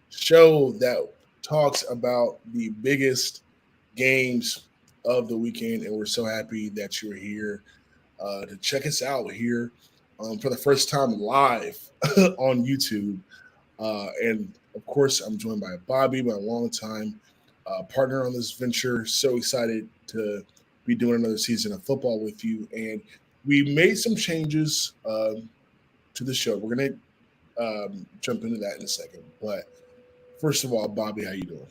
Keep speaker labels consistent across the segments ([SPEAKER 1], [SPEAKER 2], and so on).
[SPEAKER 1] show that talks about the biggest games of the weekend, and we're so happy that you're here to check us out here for the first time live on YouTube. And of course, I'm joined by Bobby, my longtime partner on this venture. So excited to be doing another season of football with you. And we made some changes to the show. We're gonna jump into that in a second. But first of all, Bobby, how you doing?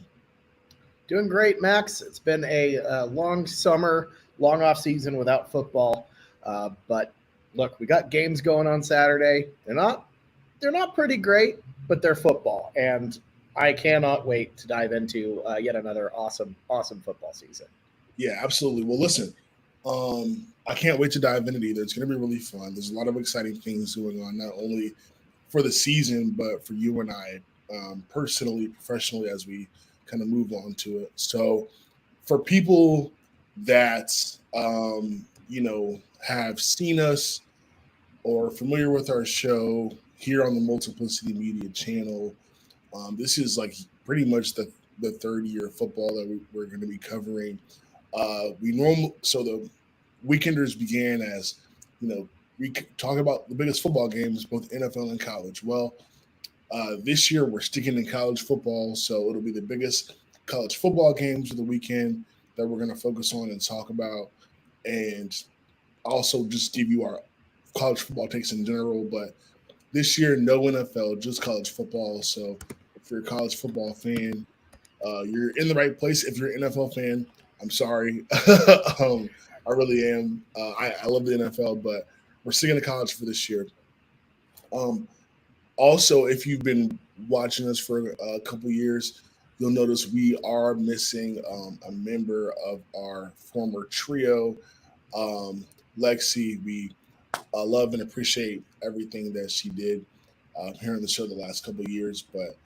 [SPEAKER 2] Doing great, Max. It's been a long summer, long off season without football. But look, we got games going on Saturday. They're not pretty great, but they're football, and I cannot wait to dive into yet another awesome football season.
[SPEAKER 1] Yeah, absolutely. Well, listen, I can't wait to dive into it either. It's going to be really fun. There's a lot of exciting things going on, not only for the season, but for you and I personally, professionally, as we kind of move on to it. So, for people that have seen us or familiar with our show here on the Multiplicity Media channel, this is like pretty much the third year of football that we're going to be covering. We normal so the weekenders began as we talk about the biggest football games, both NFL and college. Well, this year we're sticking in college football, so it'll be the biggest college football games of the weekend that we're going to focus on and talk about, and also just give you our college football takes in general. But this year, no NFL, just college football. So if you're a college football fan, you're in the right place. If you're an NFL fan, I'm sorry. I really am. I love the NFL, but we're sticking to college for this year. Um, Also, if you've been watching us for a couple years, you'll notice we are missing a member of our former trio, um, Lexi. We love and appreciate everything that she did here on the show the last couple of years, but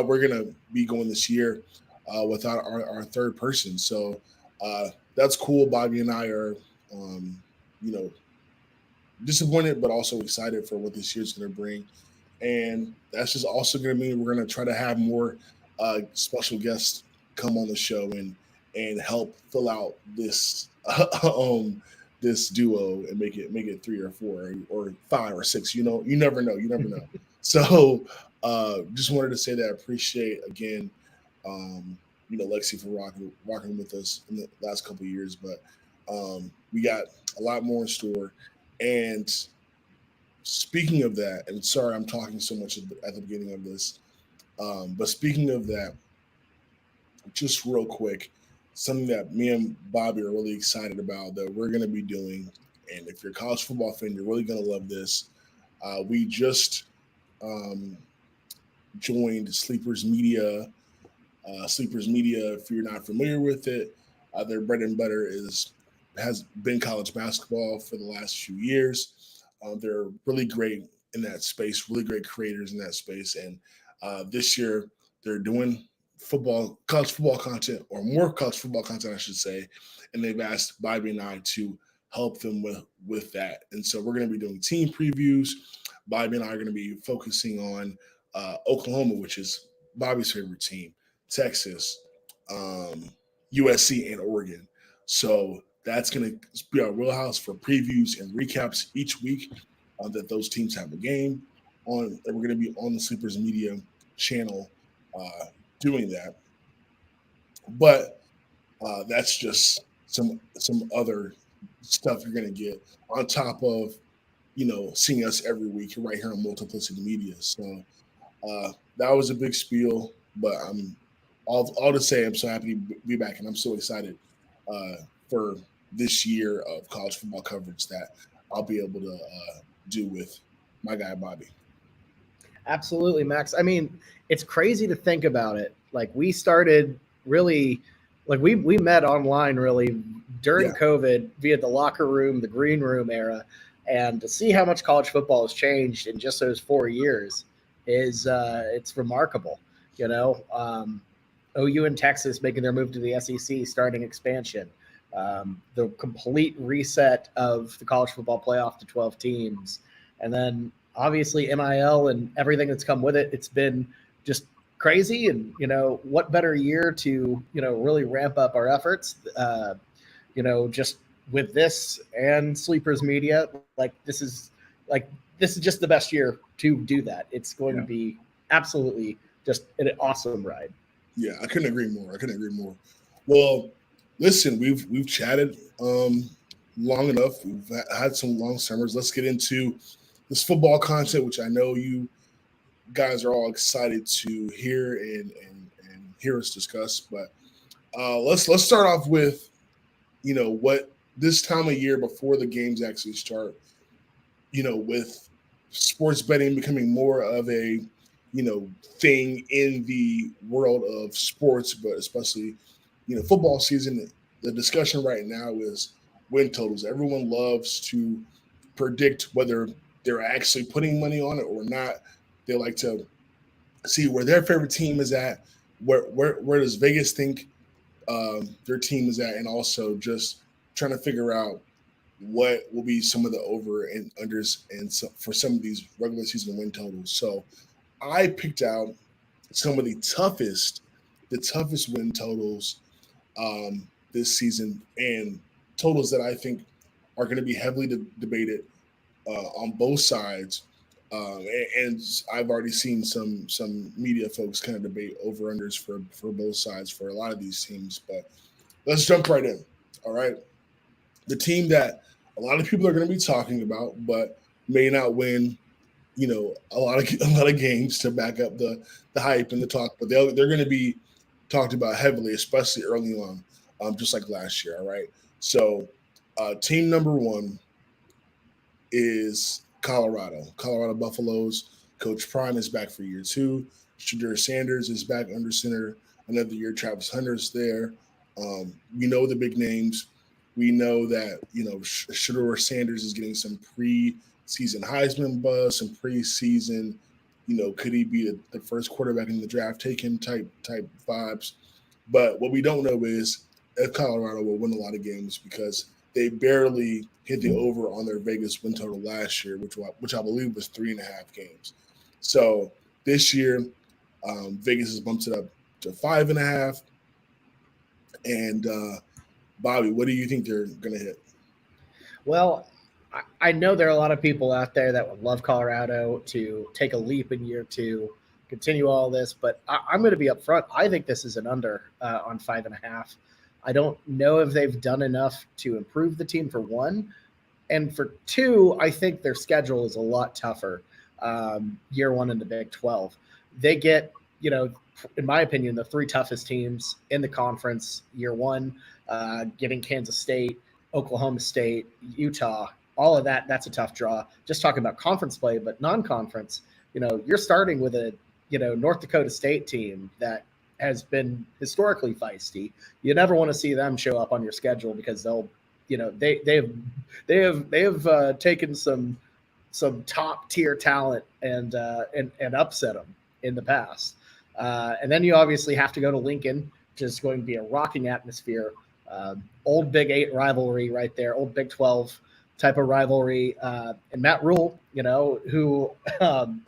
[SPEAKER 1] we're gonna be going this year without our third person. So that's cool. Bobby and I are, um, you know, disappointed, but also excited for what this year's going to bring. And that's just also going to mean we're going to try to have more special guests come on the show and help fill out this this duo and make it three or four or five or six. You never know. You never know. So just wanted to say that I appreciate again, um, Lexi for rocking with us in the last couple of years, but we got a lot more in store. And speaking of that, and sorry I'm talking so much at the beginning of this, but speaking of that, just real quick, something that me and Bobby are really excited about that we're going to be doing. And if you're a college football fan, you're really going to love this. We just um, joined Sleepers Media. Sleepers Media, if you're not familiar with it, their bread and butter has been college basketball for the last few years. They're really great in that space, really great creators in that space, and this year they're doing college football content, or more college football content, I should say. And they've asked Bobby and I to help them with that. And so we're going to be doing team previews. Bobby and I are going to be focusing on Oklahoma, which is Bobby's favorite team, Texas, um, USC, and Oregon. So that's going to be our wheelhouse for previews and recaps each week that those teams have a game on. And we're going to be on the Sleepers Media channel doing that. But that's just some other stuff you're going to get on top of seeing us every week right here on Multiplicity Media. So that was a big spiel, but I'm all to say I'm so happy to be back, and I'm so excited uh, for this year of college football coverage that I'll be able to do with my guy Bobby.
[SPEAKER 2] Absolutely, Max. I mean, it's crazy to think about it. Like we started really, like we met online really during
[SPEAKER 1] Yeah,
[SPEAKER 2] COVID via the locker room, the green room era, and to see how much college football has changed in just those 4 years is it's remarkable. You know, OU and Texas making their move to the SEC, starting expansion. The complete reset of the college football playoff to 12 teams, and then obviously NIL and everything that's come with it, it's been just crazy. And, what better year to, really ramp up our efforts, just with this and Sleepers Media. This is just the best year to do that. It's going to be absolutely just an awesome ride.
[SPEAKER 1] Yeah, I couldn't agree more. Well, listen, we've chatted long enough. We've had some long summers. Let's get into this football content, which I know you guys are all excited to hear and hear us discuss. But let's start off with what this time of year before the games actually start. With sports betting becoming more of a thing in the world of sports, but especially football season. The discussion right now is win totals. Everyone loves to predict whether they're actually putting money on it or not. They like to see where their favorite team is at. Where does Vegas think their team is at, and also just trying to figure out what will be some of the over and unders and for some of these regular season win totals. So I picked out some of the toughest win totals this season, and totals that I think are going to be heavily debated on both sides. And I've already seen some media folks kind of debate over unders for both sides for a lot of these teams. But let's jump right in. All right. The team that a lot of people are going to be talking about, but may not win, a lot of games to back up the hype and the talk, but they're going to be talked about heavily, especially early on, just like last year. All right. So team number one is Colorado Buffaloes. Coach Prime is back for year 2. Shedeur Sanders is back under center another year. Travis Hunter's there. We know the big names. We know that, Shedeur Sanders is getting some preseason Heisman buzz, some preseason, could he be the first quarterback in the draft taken type vibes. But what we don't know is if Colorado will win a lot of games, because they barely hit the over on their Vegas win total last year, which I believe was 3.5 games. So this year, Vegas has bumped it up to 5.5. And Bobby, what do you think they're going to hit?
[SPEAKER 2] Well, I know there are a lot of people out there that would love Colorado to take a leap in year 2, continue all this, but I'm going to be upfront. I think this is an under on 5.5. I don't know if they've done enough to improve the team, for one. And for 2, I think their schedule is a lot tougher year 1 in the Big 12. They get, in my opinion, the 3 toughest teams in the conference year 1, getting Kansas State, Oklahoma State, Utah, all of that. That's a tough draw. Just talking about conference play, but non-conference, you're starting with a, North Dakota State team that has been historically feisty. You never want to see them show up on your schedule, because they'll, they have taken some top tier talent and upset them in the past. And then you obviously have to go to Lincoln, which is going to be a rocking atmosphere. Old Big 8 rivalry right there, old Big 12 type of rivalry. And Matt Rule, who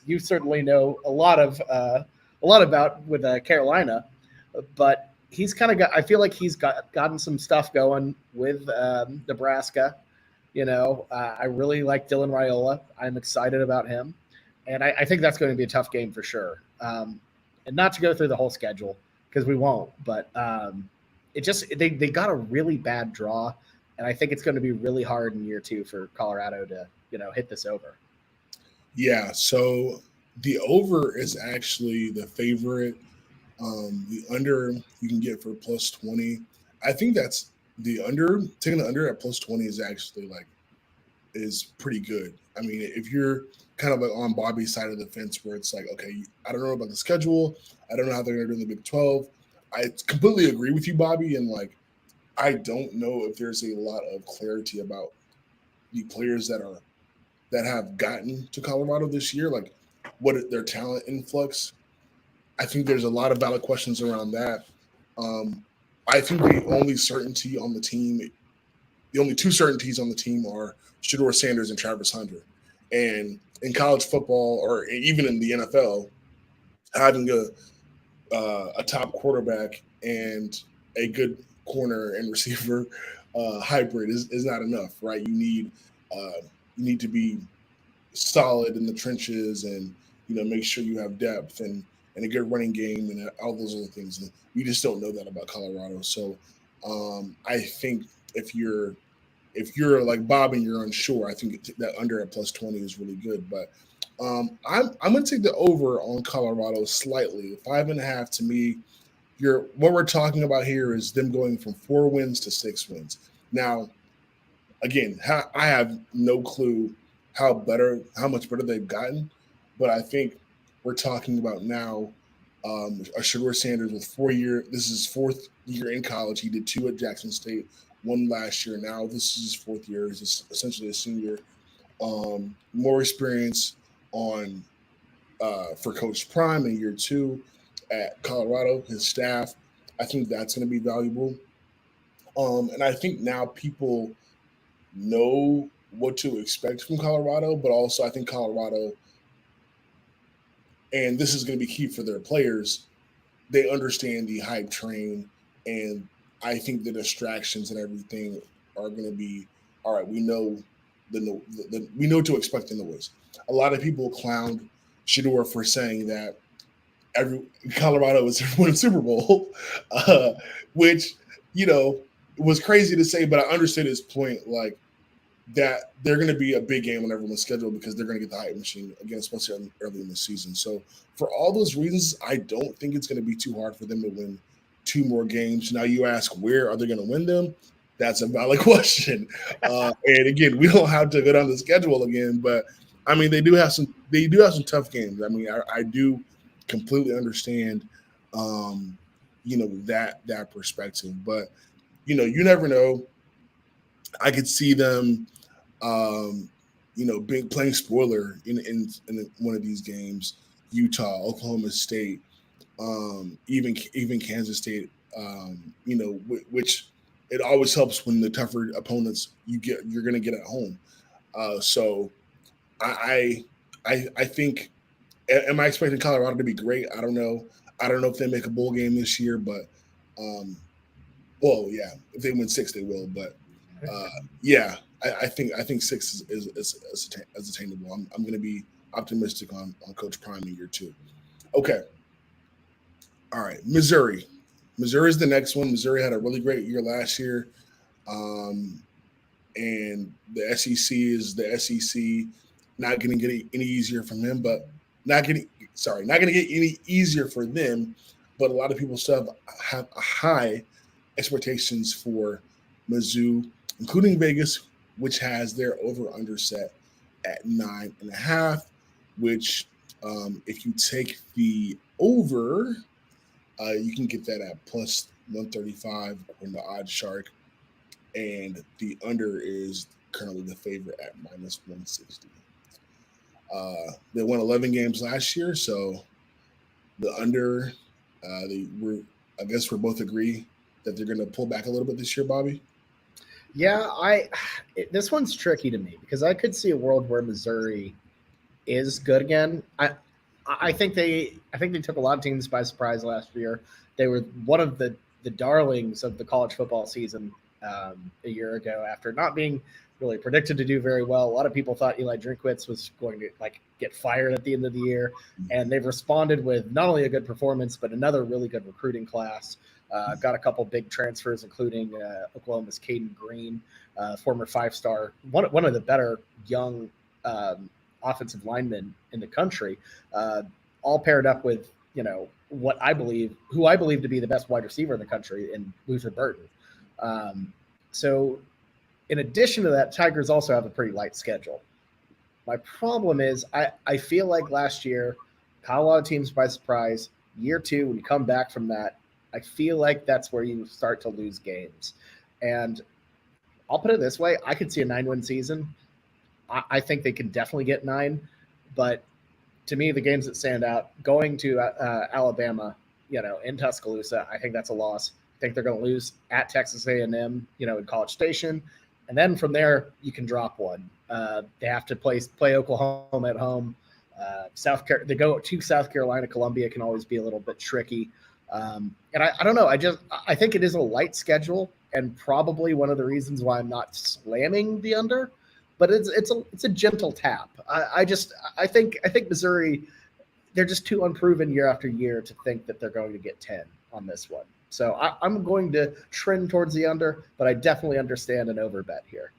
[SPEAKER 2] you certainly know a lot about with Carolina, but he's kind of got, I feel like he's gotten some stuff going with Nebraska. I really like Dylan Raiola. I'm excited about him. And I think that's going to be a tough game for sure. And not to go through the whole schedule, because we won't, but it just, they got a really bad draw. And I think it's going to be really hard in year 2 for Colorado to, hit this over.
[SPEAKER 1] Yeah. So the over is actually the favorite. The under you can get for +20. I think that's the under. Taking the under at +20 is actually is pretty good. I mean, if you're kind of on Bobby's side of the fence, where it's like, okay, I don't know about the schedule, I don't know how they're going to do in the Big 12. I completely agree with you, Bobby, and I don't know if there's a lot of clarity about the players that have gotten to Colorado this year, what their talent influx. I think there's a lot of valid questions around that. I think the only 2 certainties on the team are Shedeur Sanders and Travis Hunter. And in college football or even in the NFL, having a top quarterback and a good corner and receiver hybrid is not enough, right? You need to be solid in the trenches and make sure you have depth and a good running game and all those other things. And we just don't know that about Colorado. So I think if you're like Bob and you're unsure, I think that under at plus 20 is really good. But I'm going to take the over on Colorado slightly. 5.5 to me. What we're talking about here is them going from 4 wins to 6 wins. Now, again, I have no clue how much better they've gotten, but I think we're talking about now a Shedeur Sanders with 4 year. This is his 4th year in college. He did 2 at Jackson State, 1 last year. Now this is his 4th year. He's essentially a senior. More experience on for Coach Prime in year 2 at Colorado. His staff, I think that's going to be valuable. And I think now people know what to expect from Colorado, but also I think Colorado, and this is going to be key for their players, they understand the hype train, and I think the distractions and everything are going to be all right. We know we know to expect the noise. A lot of people clowned Shedeur for saying that Colorado was winning Super Bowl, which was crazy to say, but I understood his point. Like, that they're going to be a big game on everyone's schedule because they're going to get the hype machine again, especially early in the season. So for all those reasons, I don't think it's going to be too hard for them to win 2 more games. Now you ask, where are they going to win them? That's a valid question. And again, we don't have to go down the schedule again, but I mean, they do have some tough games. I mean, I do completely understand, that perspective, but you never know. I could see them, playing spoiler in one of these games. Utah, Oklahoma State, even Kansas State. Which it always helps when the tougher opponents you're going to get at home. So I think. Am I expecting Colorado to be great? I don't know. I don't know if they make a bowl game this year, but yeah, if they win 6, they will. But yeah, I think 6 is attainable. I'm going to be optimistic on Coach Prime in year 2. Okay. All right. Missouri is the next one. Missouri had a really great year last year. And the SEC is the SEC. Not going to get any easier from them, but not going to get any easier for them. But a lot of people still have high expectations for Mizzou, including Vegas, which has their over/under set at 9.5. Which, if you take the over, you can get that at plus 135 on the Odd Shark, and the under is currently the favorite at minus 160. They won 11 games last year, so the under. I guess we both agree that they're going to pull back a little bit this year, Bobby.
[SPEAKER 2] Yeah, this one's tricky to me because I could see a world where Missouri is good again. I think they took a lot of teams by surprise last year. They were one of the darlings of the college football season a year ago after not being really predicted to do very well. A lot of people thought Eli Drinkwitz was going to get fired at the end of the year, and they've responded with not only a good performance but another really good recruiting class. Got a couple big transfers, including Oklahoma's Caden Green, former 5-star, one of the better young offensive linemen in the country, all paired up with who I believe to be the best wide receiver in the country in Luther Burton. So in addition to that, Tigers also have a pretty light schedule. My problem is I feel like last year caught a lot of teams by surprise. Year 2, when you come back from that, I feel like that's where you start to lose games. And I'll put it this way. I could see a 9-win season. I think they can definitely get 9. But to me, the games that stand out, going to Alabama, in Tuscaloosa, I think that's a loss. I think they're going to lose at Texas A&M, in College Station. And then from there, you can drop one. They have to play Oklahoma at home. They go to South Carolina. Columbia can always be a little bit tricky. And I don't know. I think it is a light schedule, and probably one of the reasons why I'm not slamming the under. But it's a gentle tap. I think Missouri, they're just too unproven year after year to think that they're going to get 10 on this one. So I'm going to trend towards the under, but I definitely understand an over bet here.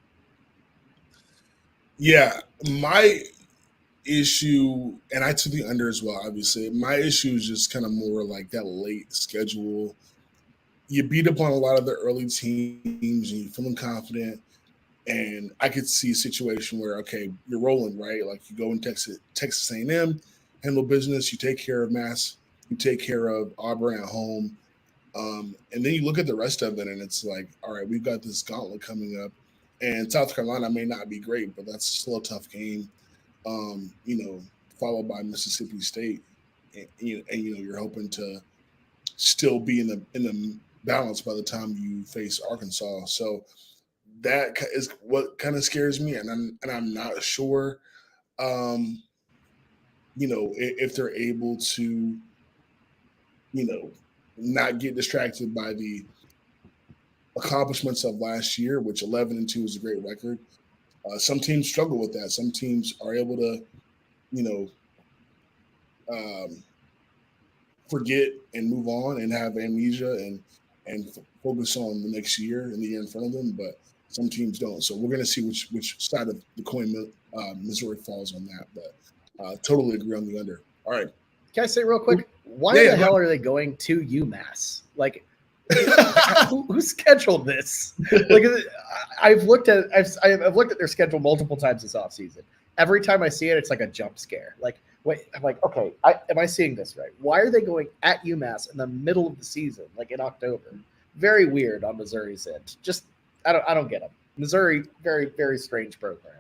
[SPEAKER 1] Yeah, my issue, and I took the under as well, obviously. My issue is just kind of more like that late schedule. You beat up on a lot of the early teams and you're feeling confident. And I could see a situation where, okay, you're rolling, right? Like you go in Texas A&M, handle business, you take care of Mass, you take care of Auburn at home. And then you look at the rest of it and it's like, all right, we've got this gauntlet coming up. And South Carolina may not be great, but that's still a tough game. Followed by Mississippi State. And you're hoping to still be in the balance by the time you face Arkansas. So that is what kind of scares me, and I'm not sure, if they're able to, not get distracted by the accomplishments of last year, which 11-2 is a great record. Some teams struggle with that. Some teams are able to, forget and move on and have amnesia and focus on the next year and the year in front of them, but some teams don't. So we're going to see which side of the coin Missouri falls on that. But totally agree on the under. All right.
[SPEAKER 2] Can I say real quick? Why the hell are they going to UMass? Like, who scheduled this? Like, I've looked at their schedule multiple times this offseason. Every time I see it, it's like a jump scare. Like, wait, I'm like, okay, am I seeing this right? Why are they going at UMass in the middle of the season, like in October? Very weird on Missouri's end. Just I don't get them. Missouri, very, very strange program.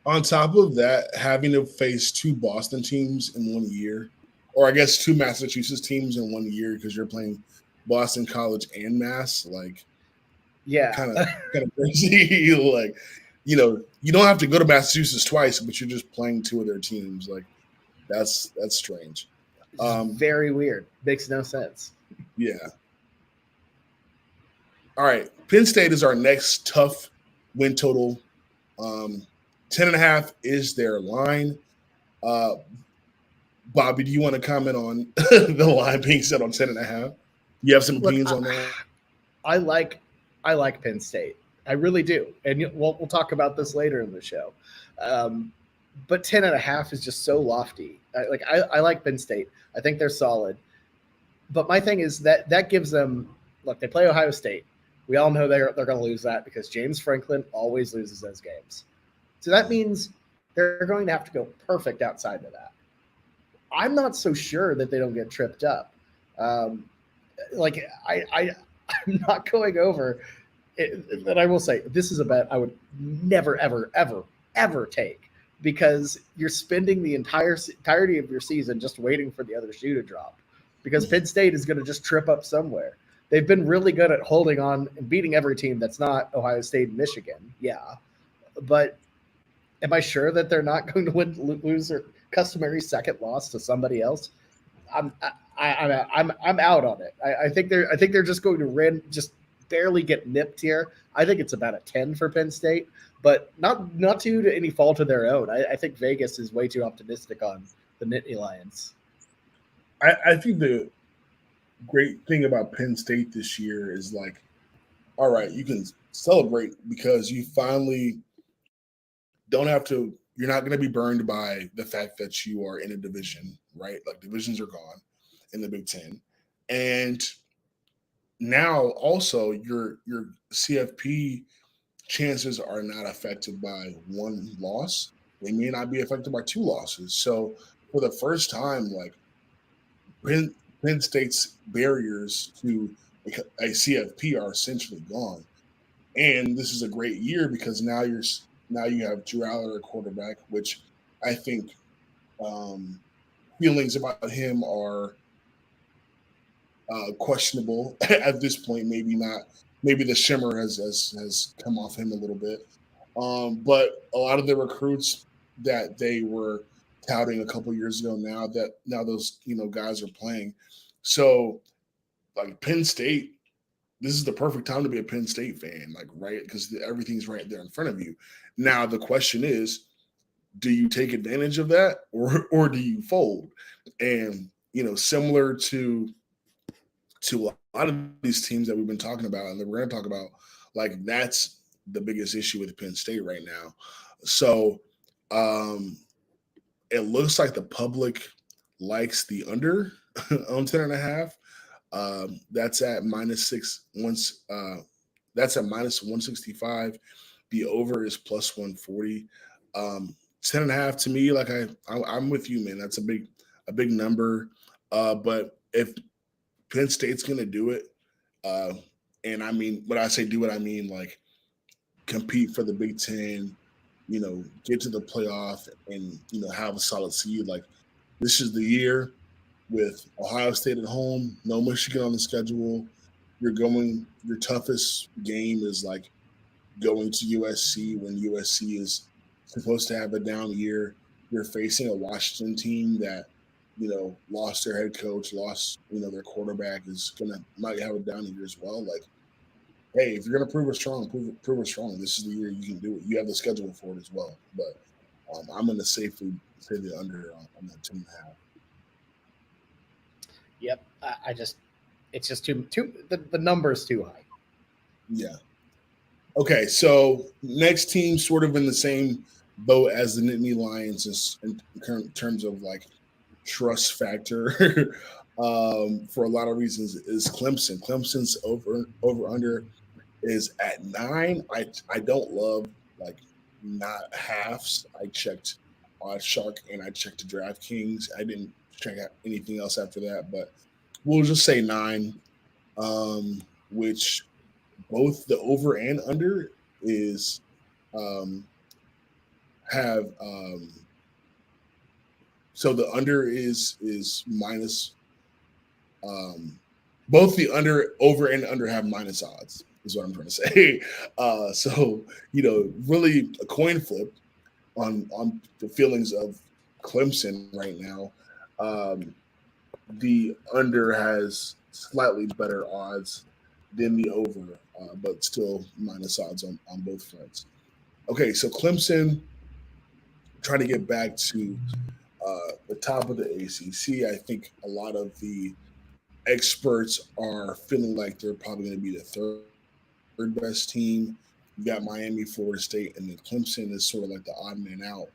[SPEAKER 1] On top of that, having to face two Boston teams in 1 year, or I guess two Massachusetts teams in 1 year because you're playing Boston College and Mass, like,
[SPEAKER 2] yeah,
[SPEAKER 1] kind of crazy. Like, you don't have to go to Massachusetts twice, but you're just playing two of their teams. Like, that's strange.
[SPEAKER 2] Very weird. Makes no sense.
[SPEAKER 1] Yeah. All right. Penn State is our next tough win total. 10.5 is their line. Bobby, do you want to comment on the line being set on 10.5? You have some opinions on that?
[SPEAKER 2] I like Penn State. I really do. And we'll talk about this later in the show. But 10.5 is just so lofty. I like Penn State. I think they're solid. But my thing is that gives them, look, they play Ohio State. We all know they're going to lose that because James Franklin always loses those games. So that means they're going to have to go perfect outside of that. I'm not so sure that they don't get tripped up. I'm not going over it, but I will say this is a bet I would never, ever, ever, ever take because you're spending the entirety of your season just waiting for the other shoe to drop because Penn State is going to just trip up somewhere. They've been really good at holding on and beating every team that's not Ohio State and Michigan. Yeah. But am I sure that they're not going to lose their customary second loss to somebody else? I'm out on it. I think they're just going to just barely get nipped here. I think it's about a 10 for Penn State, but not to any fault of their own. I think Vegas is way too optimistic on the Nittany Lions.
[SPEAKER 1] I think the great thing about Penn State this year is like, all right, you can celebrate because you finally don't have to, you're not going to be burned by the fact that you are in a division, right? Like divisions are gone in the Big Ten. And now also your CFP chances are not affected by one loss. They may not be affected by two losses. So for the first time, like Penn State's barriers to a CFP are essentially gone. And this is a great year because now you have Drew Aller at quarterback, which I think feelings about him are questionable at this point. Maybe not maybe the shimmer has come off him a little bit. But a lot of the recruits that they were touting a couple years ago now those guys are playing. So like Penn State, this is the perfect time to be a Penn State fan, like right because everything's right there in front of you. Now the question is, do you take advantage of that or do you fold? And similar to a lot of these teams that we've been talking about and that we're going to talk about, like that's the biggest issue with Penn State right now. So it looks like the public likes the under on 10.5. That's at that's at minus 165. The over is plus 140. 10.5 to me, like I'm with you, man. That's a big number. But if Penn State's gonna do it, and I mean when I say do it, I mean like compete for the Big Ten, get to the playoff and have a solid seed. Like this is the year with Ohio State at home, no Michigan on the schedule. Your toughest game is like going to USC when USC is supposed to have a down year. You're facing a Washington team that, lost their head coach, lost, their quarterback might have a down year as well. Like, hey, if you're gonna prove us strong, prove us strong. This is the year you can do it. You have the schedule for it as well. But I'm gonna safely say the under on that 10.5.
[SPEAKER 2] Yep. It's just too the number is too high.
[SPEAKER 1] Yeah. Okay, so next team sort of in the same boat as the Nittany Lions in terms of like trust factor for a lot of reasons is Clemson. Clemson's over under is at 9. I don't love like not halves. I checked OddsShark and I checked DraftKings. I didn't check out anything else after that, but we'll just say 9, which both the over and under is have so the under is minus both the over and under have minus odds is what I'm trying to say. So really a coin flip on the feelings of Clemson right now. The under has slightly better odds than the over, but still minus odds on both fronts. Okay, so Clemson trying to get back to the top of the ACC. I think a lot of the experts are feeling like they're probably going to be the third best team. You got Miami, Florida State, and then Clemson is sort of like the odd man out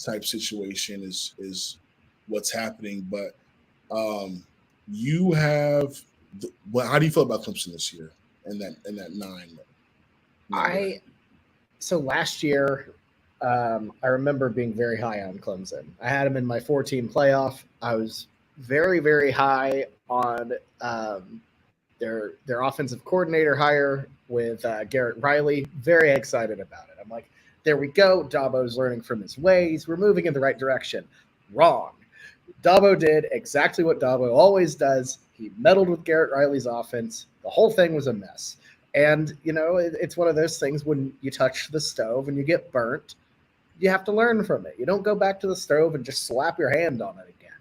[SPEAKER 1] type situation is what's happening. But you have how do you feel about Clemson this year and that 9?
[SPEAKER 2] So last year, I remember being very high on Clemson. I had them in my 4-team playoff. I was very, very high on their offensive coordinator hire with Garrett Riley. Very excited about it. I'm like, there we go. Dabo's learning from his ways. We're moving in the right direction. Wrong. Dabo did exactly what Dabo always does. He meddled with Garrett Riley's offense. The whole thing was a mess. And, it's one of those things when you touch the stove and you get burnt, you have to learn from it. You don't go back to the stove and just slap your hand on it again.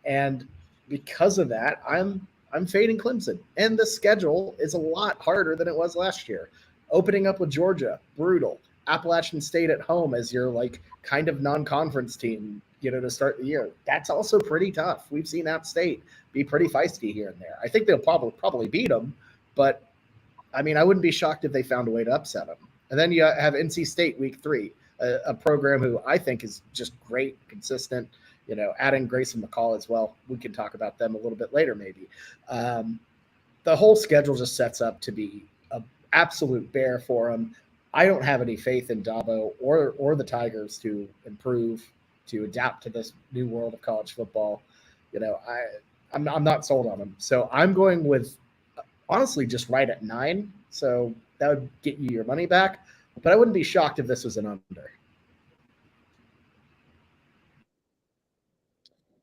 [SPEAKER 2] And because of that, I'm fading Clemson. And the schedule is a lot harder than it was last year. Opening up with Georgia, brutal. Appalachian State at home as your like kind of non-conference team, to start the year. That's also pretty tough. We've seen App State be pretty feisty here and there. I think they'll probably beat them, but I mean, I wouldn't be shocked if they found a way to upset them. And then you have NC State week 3, a program who I think is just great, consistent, adding Grayson McCall as well. We can talk about them a little bit later, maybe. The whole schedule just sets up to be an absolute bear for them. I don't have any faith in Dabo or the Tigers to improve, to adapt to this new world of college football. I'm not sold on them. So I'm going with, honestly, just right at 9. So that would get you your money back. But I wouldn't be shocked if this was an under.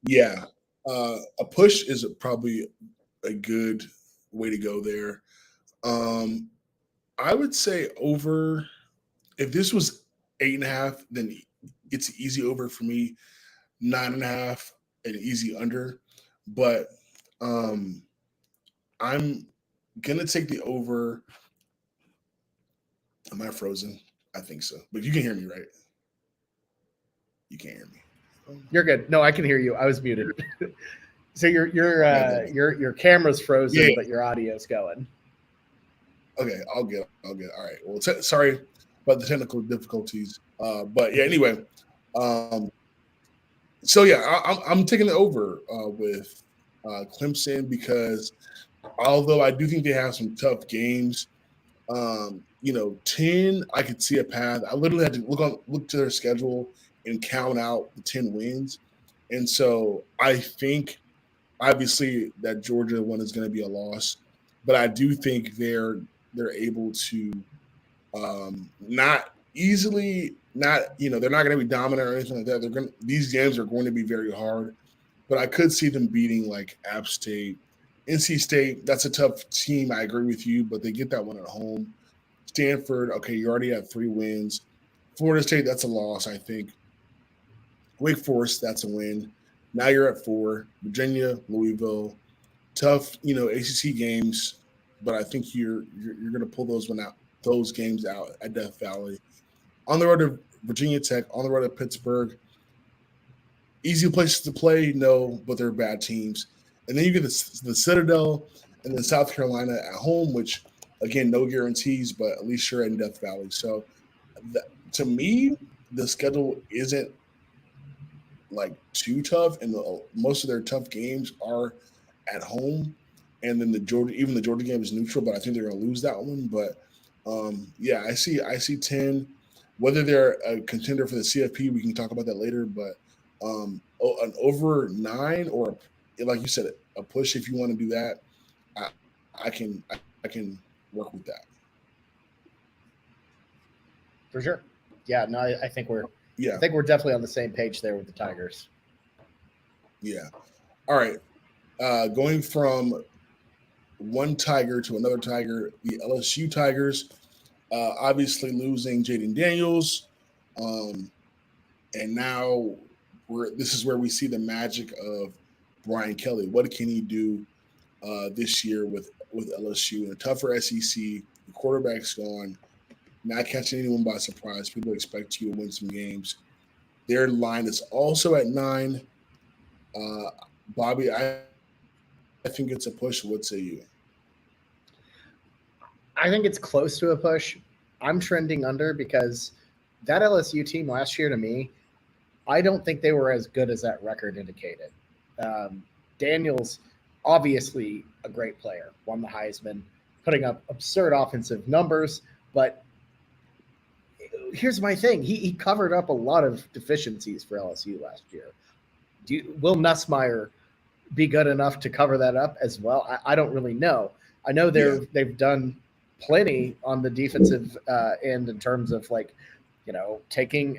[SPEAKER 1] Yeah. A push is probably a good way to go there. Um, I would say over. If this was 8.5, then it's an easy over for me. 9.5, an easy under. But um, I'm gonna take the over. Am I frozen? I think so. But you can hear me, right? You can't hear me.
[SPEAKER 2] You're good. No, I can hear you. I was muted. So
[SPEAKER 1] Yeah,
[SPEAKER 2] your camera's frozen,
[SPEAKER 1] yeah.
[SPEAKER 2] but your audio's going.
[SPEAKER 1] Okay, I'll get. All right. Well, sorry about the technical difficulties. But yeah. Anyway, um, so yeah, I'm taking it over with Clemson because although I do think they have some tough games, 10, I could see a path. I literally had to look to their schedule and count out the 10 wins. And so I think obviously that Georgia one is going to be a loss, but I do think they're able to not easily not they're not going to be dominant or anything like that. These games are going to be very hard, but I could see them beating like App State, NC State. That's a tough team. I agree with you, but they get that one at home. Stanford, okay, you already have 3 wins. Florida State, that's a loss, I think. Wake Forest, that's a win. Now you're at 4. Virginia, Louisville, tough, ACC games, but I think you're going to pull those games out at Death Valley. On the road to Virginia Tech, on the road to Pittsburgh, easy places to play, no, but they're bad teams. And then you get the Citadel and then South Carolina at home, which again, no guarantees, but at least you're in Death Valley. So to me, the schedule isn't like too tough, and most of their tough games are at home. And then the Georgia game is neutral, but I think they're going to lose that one. But yeah, I see 10. Whether they're a contender for the CFP, we can talk about that later. But an over 9 or like you said, a push if you want to do that, I can work with that.
[SPEAKER 2] For sure. Yeah, no, I think we're
[SPEAKER 1] Yeah.
[SPEAKER 2] I think we're definitely on the same page there with the Tigers.
[SPEAKER 1] Yeah. All right. Going from one Tiger to another Tiger, the LSU Tigers, obviously losing Jaden Daniels, and now this is where we see the magic of Brian Kelly. What can he do this year with LSU in a tougher SEC? The quarterback's gone, not catching anyone by surprise. People expect you to win some games. Their line is also at 9. Bobby, I think it's a push. What say you?
[SPEAKER 2] I think it's close to a push. I'm trending under because that LSU team last year, to me, I don't think they were as good as that record indicated. Daniels, obviously a great player, won the Heisman, putting up absurd offensive numbers. But here's my thing: he covered up a lot of deficiencies for LSU last year. Will Nussmeier be good enough to cover that up as well? I don't really know. I know they've done plenty on the defensive end in terms of taking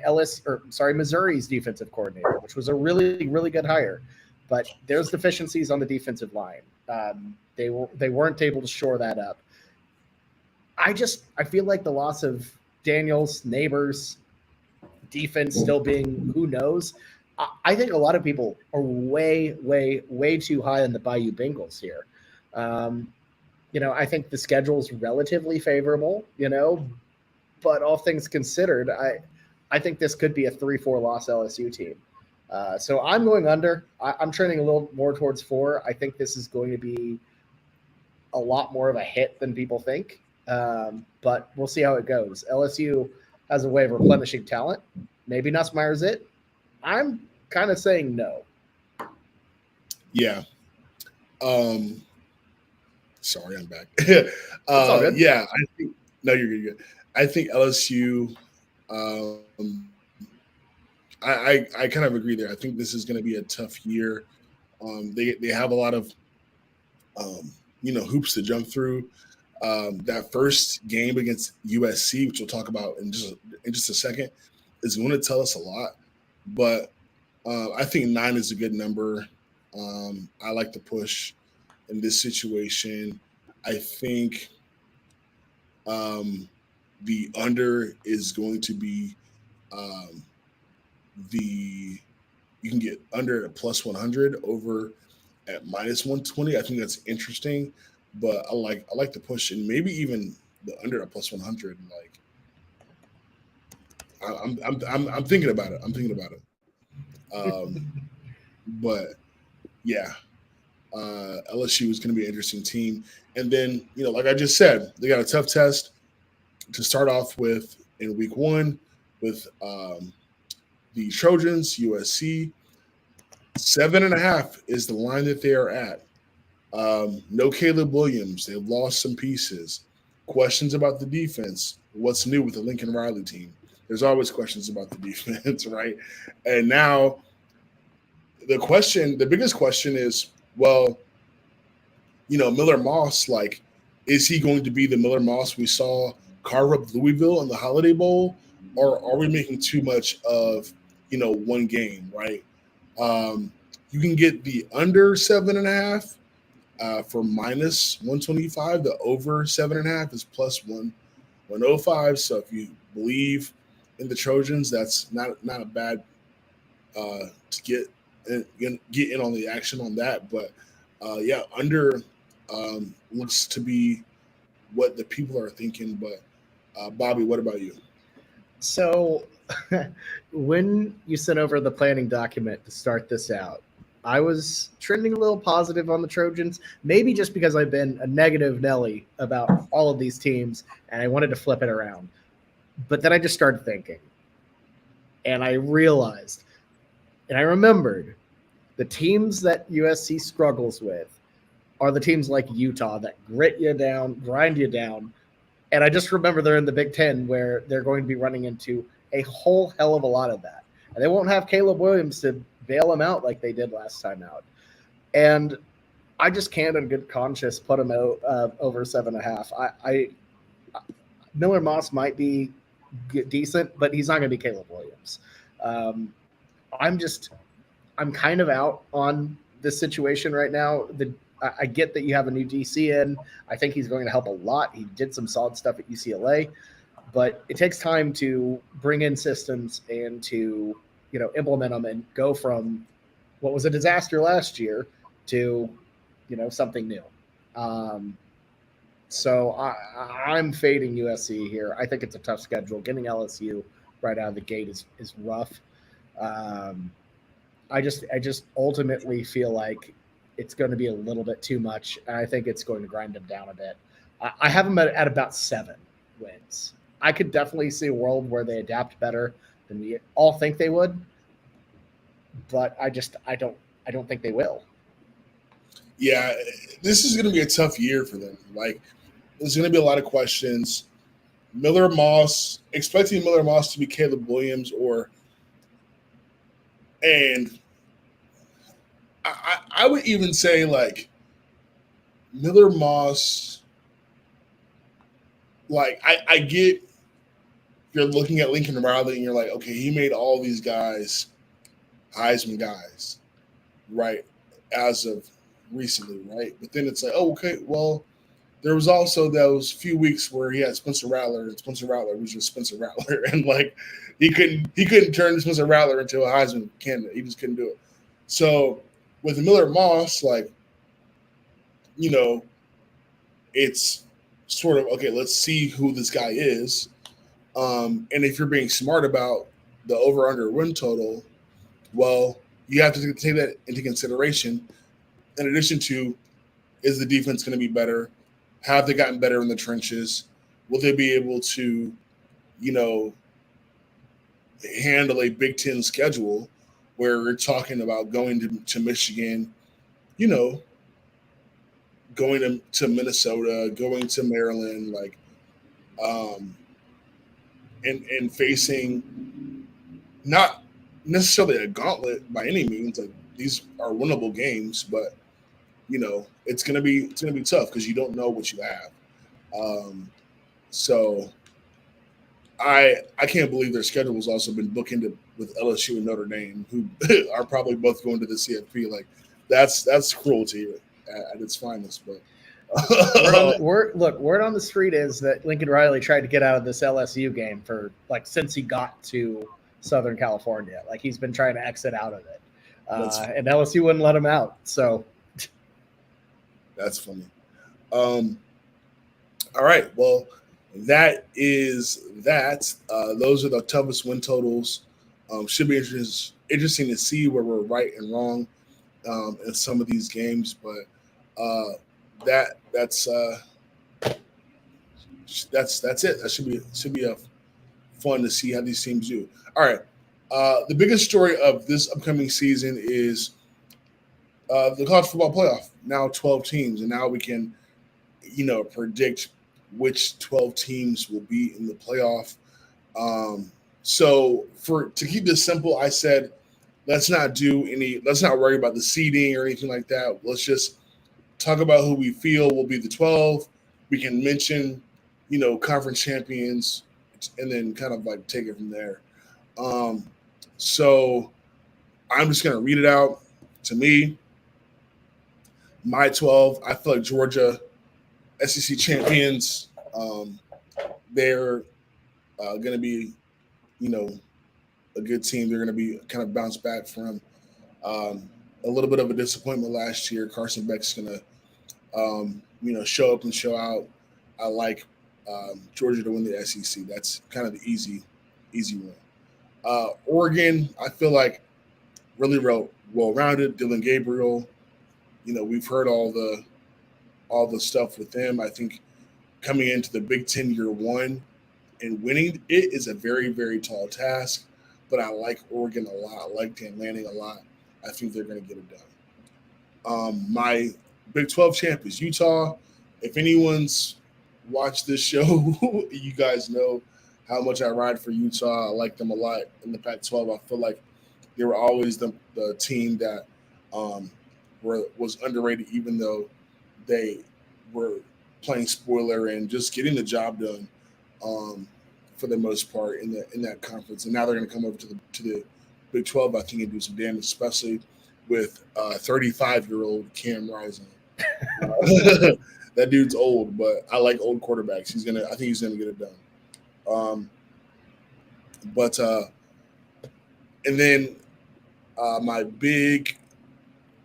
[SPEAKER 2] Missouri's defensive coordinator, which was a really, really good hire. But there's deficiencies on the defensive line. They weren't able to shore that up. I feel like the loss of Daniels, Neighbors, defense still being who knows. I think a lot of people are way, way, way too high on the Bayou Bengals here. I think the schedule's relatively favorable, but all things considered, I think this could be a 3-4 loss LSU team. So I'm going under. I'm trending a little more towards 4. I think this is going to be a lot more of a hit than people think, but we'll see how it goes. LSU has a way of replenishing talent. Maybe Nussmeier's it. I'm kind of saying no.
[SPEAKER 1] Yeah. Sorry, I'm back.
[SPEAKER 2] It's all good.
[SPEAKER 1] Yeah, I think no, you're good. I think LSU. I kind of agree there. I think this is going to be a tough year. They have a lot of hoops to jump through. That first game against USC, which we'll talk about in just a second, is going to tell us a lot. But I think 9 is a good number. I like the push in this situation. I think The under is going to be um, the you can get under at plus 100, over at minus 120. I think that's interesting, but I like the push, and maybe even the under at plus 100. Like I'm thinking about it. I'm thinking about it. Um, but yeah, LSU is going to be an interesting team. And then, like I just said, they got a tough test to start off with in week one with the Trojans, USC. 7.5 is the line that they are at. No Caleb Williams. They've lost some pieces. Questions about the defense. What's new with the Lincoln Riley team? There's always questions about the defense, right? And now the biggest question is, well, Miller Moss, like, is he going to be the Miller Moss we saw carve up Louisville in the Holiday Bowl, or are we making too much of, one game, right? You can get the under 7.5 for minus 125. The over 7.5 is plus 105. So if you believe in the Trojans, that's not a bad to get in on the action on that. But yeah, under looks to be what the people are thinking. But Bobby, what about you?
[SPEAKER 2] So when you sent over the planning document to start this out, I was trending a little positive on the Trojans, maybe just because I've been a negative Nelly about all of these teams and I wanted to flip it around. But then I just started thinking, and I realized, and I remembered, the teams that USC struggles with are the teams like Utah that grit you down, grind you down. And I just remember they're in the Big Ten, where they're going to be running into a whole hell of a lot of that. And they won't have Caleb Williams to bail them out like they did last time out. And I just can't in good conscience put them out over 7.5. Miller Moss might be decent, but he's not going to be Caleb Williams. I'm kind of out on this situation right now. I get that you have a new DC in. I think he's going to help a lot. He did some solid stuff at UCLA, but it takes time to bring in systems and to, implement them and go from what was a disaster last year to, something new. So I'm fading USC here. I think it's a tough schedule. Getting LSU right out of the gate is rough. I just ultimately feel like it's going to be a little bit too much, and I think it's going to grind them down a bit. I have them at about 7 wins. I could definitely see a world where they adapt better than we all think they would, but I don't think they will.
[SPEAKER 1] Yeah, this is going to be a tough year for them. Like, there's going to be a lot of questions. Expecting Miller Moss to be Caleb Williams, and I would even say, like, Miller Moss, like, I get you're looking at Lincoln Riley and you're like, okay, he made all these guys Heisman guys, right, as of recently, right? But then it's like, oh, okay, well, there was also those few weeks where he had Spencer Rattler, and Spencer Rattler was just Spencer Rattler, and like he couldn't turn Spencer Rattler into a Heisman candidate. He just couldn't do it. So with Miller Moss, like, it's sort of, okay, let's see who this guy is. And if you're being smart about the over-under win total, well, you have to take that into consideration. In addition to, is the defense going to be better? Have they gotten better in the trenches? Will they be able to, handle a Big Ten schedule where we're talking about going to Michigan, going to Minnesota, going to Maryland, like, and facing not necessarily a gauntlet by any means. Like, these are winnable games, but it's gonna be tough because you don't know what you have. So I can't believe their schedule has also been bookended with LSU and Notre Dame, who are probably both going to the CFP. Like, that's cruelty at its finest. But
[SPEAKER 2] Word on the street is that Lincoln Riley tried to get out of this LSU game for since he got to Southern California. Like he's been trying to exit out of it, and LSU wouldn't let him out. So
[SPEAKER 1] that's funny. All right, well, that is that. Those are the toughest win totals. Should be interesting to see where we're right and wrong in some of these games, but that's it. That should be a fun to see how these teams do. All right, the biggest story of this upcoming season is the college football playoff. Now 12 teams, and now we can, predict which 12 teams will be in the playoff. So to keep this simple, I said, let's not worry about the seeding or anything like that. Let's just talk about who we feel will be the 12. We can mention, conference champions, and then kind of take it from there. So I'm just going to read it out. To me, my 12, I feel like Georgia, SEC champions, they're going to be, a good team. They're going to be kind of bounce back from a little bit of a disappointment last year. Carson Beck's going to, show up and show out. I like Georgia to win the SEC. That's kind of the easy one. Oregon, I feel like really well-rounded. Dylan Gabriel, we've heard all the stuff with them. I think coming into the Big Ten year one and winning it is a very, very tall task, but I like Oregon a lot. I like Dan Lanning a lot. I think they're going to get it done. My Big 12 champ is Utah. If anyone's watched this show, you guys know how much I ride for Utah. I like them a lot in the Pac-12. I feel like they were always the team that was underrated, even though they were playing spoiler and just getting the job done for the most part in that conference. And now they're going to come over to the Big 12, I think, and do some damage, especially with 35-year-old Cam Rising. That dude's old, but I like old quarterbacks. I think he's gonna get it done. And then my big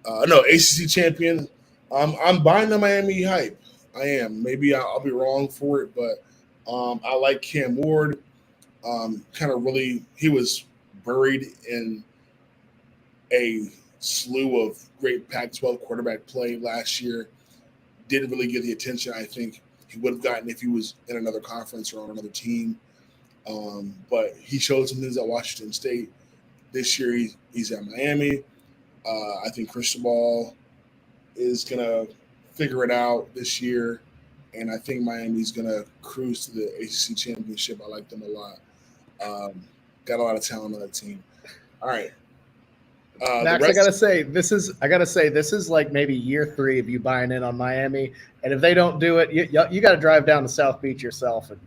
[SPEAKER 1] ACC champion. I'm buying the Miami hype. I am. Maybe I'll be wrong for it, but I like Cam Ward. He was buried in a slew of great Pac-12 quarterback play last year. Didn't really get the attention I think he would have gotten if he was in another conference or on another team. But he showed some things at Washington State. This year he's at Miami. I think Cristobal is going to figure it out this year. And I think Miami's going to cruise to the ACC championship. I like them a lot. Got a lot of talent on that team. All right.
[SPEAKER 2] Max, I gotta say this is like maybe year 3 of you buying in on Miami, and if they don't do it, you got to drive down to South Beach yourself and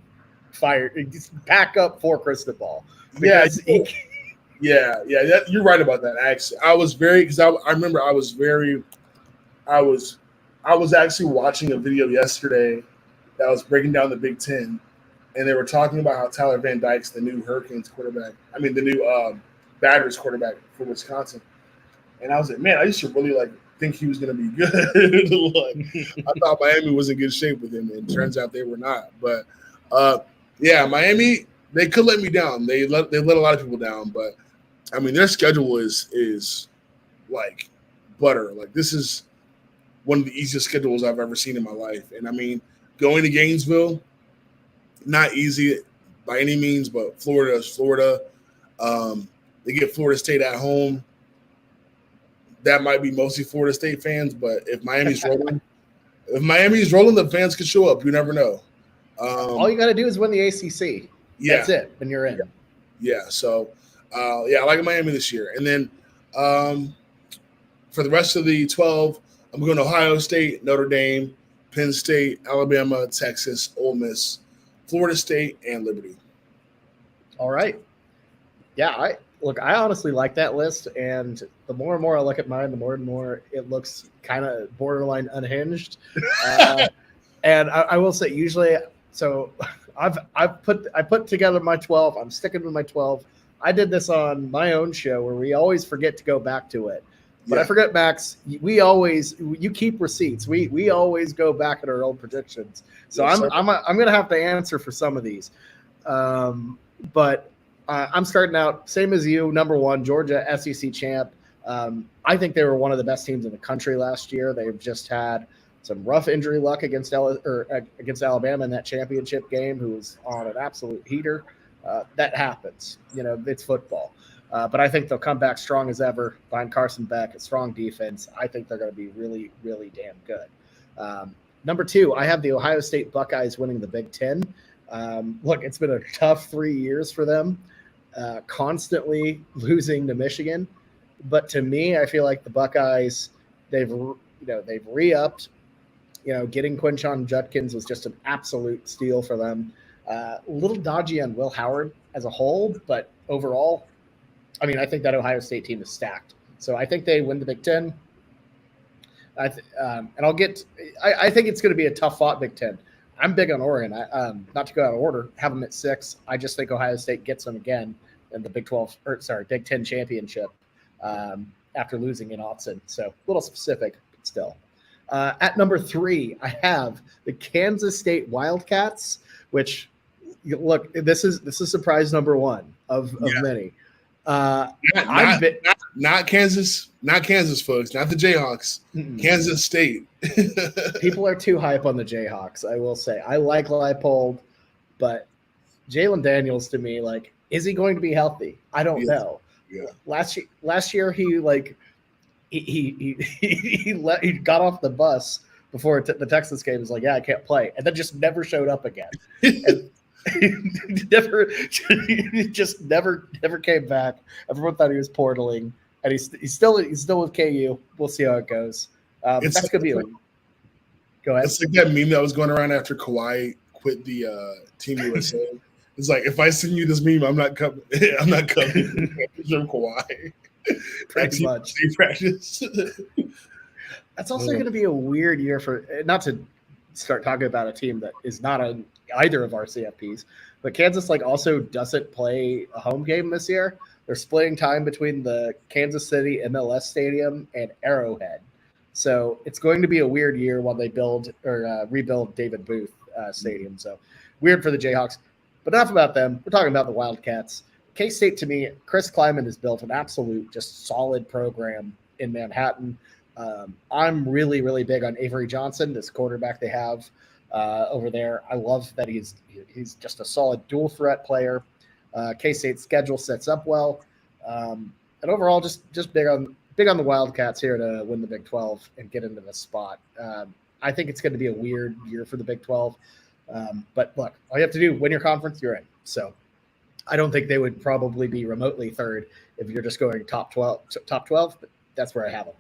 [SPEAKER 2] pack up for Cristobal.
[SPEAKER 1] Yeah, you're right about that. Actually, I was actually watching a video yesterday that was breaking down the Big Ten, and they were talking about how Tyler Van Dyke's the new Hurricanes quarterback. I mean, the new Badgers quarterback for Wisconsin. And I was like, man, I used to really think he was going to be good. I thought Miami was in good shape with him, and it turns out they were not. But Miami, they could let me down. They let a lot of people down, but I mean, their schedule is like butter. Like, this is one of the easiest schedules I've ever seen in my life. And I mean, going to Gainesville, not easy by any means, but Florida is Florida. They get Florida State at home. That might be mostly Florida State fans, but if Miami's rolling, the fans could show up. You never know.
[SPEAKER 2] All you got to do is win the ACC.
[SPEAKER 1] Yeah.
[SPEAKER 2] That's it, and you're in.
[SPEAKER 1] Yeah. So, I like Miami this year. And then for the rest of the 12, I'm going to Ohio State, Notre Dame, Penn State, Alabama, Texas, Ole Miss, Florida State, and Liberty.
[SPEAKER 2] All right. Yeah, Look, I honestly like that list, and the more and more I look at mine, the more and more it looks kind of borderline unhinged. And I will say, usually, so I put together my 12. I'm sticking with my 12. I did this on my own show where we always forget to go back to it. But I forget, Max. You keep receipts. We always go back at our old predictions. So
[SPEAKER 1] Yes,
[SPEAKER 2] I'm gonna have to answer for some of these. But I'm starting out same as you. Number one, Georgia SEC champ. I think they were one of the best teams in the country last year. They've just had some rough injury luck against Alabama in that championship game, who was on an absolute heater. That happens. It's football. But I think they'll come back strong as ever, find Carson Beck, a strong defense. I think they're going to be really, really damn good. Number two, I have the Ohio State Buckeyes winning the Big Ten. Look, it's been a tough 3 years for them, constantly losing to Michigan. But to me, I feel like the Buckeyes, they've re-upped. Getting Quinshon Judkins was just an absolute steal for them. A little dodgy on Will Howard as a whole, but overall, I think that Ohio State team is stacked. So I think they win the Big Ten. I think it's going to be a tough fought Big Ten. I'm big on Oregon. Not to go out of order, have them at 6. I just think Ohio State gets them again in the Big Ten championship after losing in Austin. So a little specific, but still. At number 3, I have the Kansas State Wildcats, which look, this is surprise number 1 of many.
[SPEAKER 1] Not Kansas, folks, not the Jayhawks. Mm-mm. Kansas State.
[SPEAKER 2] People are too hype on the Jayhawks. I will say I like Leipold, but Jalen Daniels to me, is he going to be healthy? I don't know.
[SPEAKER 1] Yeah.
[SPEAKER 2] Last year he got off the bus before the Texas game. Was like, yeah, I can't play, and then just never showed up again. And he just never came back. Everyone thought he was portaling, and he's still with KU. We'll see how it goes. That's gonna be. Go ahead.
[SPEAKER 1] It's like that meme that was going around after Kawhi quit the Team USA. It's like, if I send you this meme, I'm not coming. I'm not coming. From Kawhi.
[SPEAKER 2] Pretty much.
[SPEAKER 1] Practice.
[SPEAKER 2] That's also going to be a weird year for, not to start talking about a team that is not on either of our CFPs, but Kansas also doesn't play a home game this year. They're splitting time between the Kansas City MLS Stadium and Arrowhead. So it's going to be a weird year while they rebuild David Booth Stadium. So weird for the Jayhawks. But enough about them. We're talking about the Wildcats. K-State, to me, Chris Kleiman has built an absolute just solid program in Manhattan. I'm really, really big on Avery Johnson, this quarterback they have over there. I love that he's just a solid dual threat player. K-State's schedule sets up well. And overall, just big on the Wildcats here to win the Big 12 and get into the spot. I think it's going to be a weird year for the Big 12. But look, all you have to do, win your conference, you're in. So I don't think they would probably be remotely third if you're just going top 12, but that's where I have them.